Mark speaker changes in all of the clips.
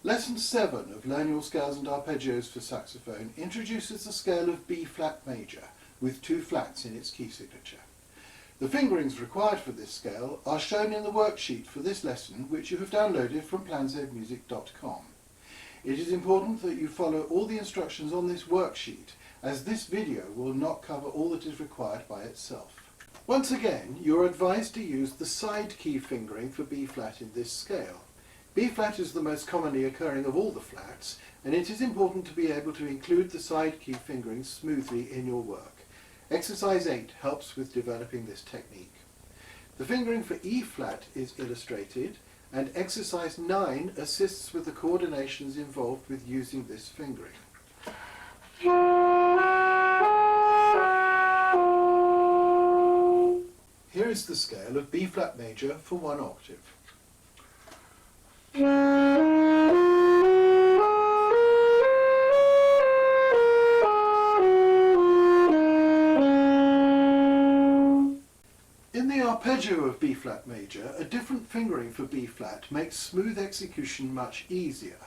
Speaker 1: Lesson 7 of Learn Your Scales and Arpeggios for Saxophone introduces the scale of B-flat major with 2 flats in its key signature. The fingerings required for this scale are shown in the worksheet for this lesson, which you have downloaded from plansavemusic.com. It is important that you follow all the instructions on this worksheet, as this video will not cover all that is required by itself. Once again, you are advised to use the side key fingering for B-flat in this scale. B-flat is the most commonly occurring of all the flats, and it is important to be able to include the side key fingering smoothly in your work. Exercise 8 helps with developing this technique. The fingering for E-flat is illustrated, and exercise 9 assists with the coordinations involved with using this fingering. Here is the scale of B-flat major for 1 octave. In the arpeggio of B-flat major, a different fingering for B-flat makes smooth execution much easier.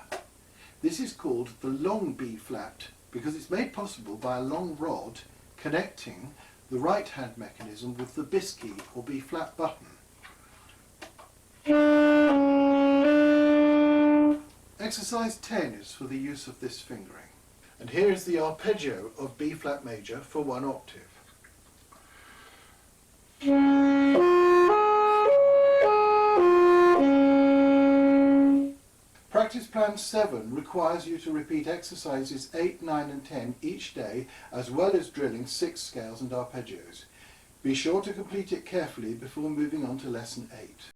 Speaker 1: This is called the long B-flat because it's made possible by a long rod connecting the right hand mechanism with the bis key or B-flat button. Exercise 10 is for the use of this fingering. And here is the arpeggio of B-flat major for 1 octave. Practice Plan 7 requires you to repeat exercises 8, 9 and 10 each day, as well as drilling 6 scales and arpeggios. Be sure to complete it carefully before moving on to Lesson 8.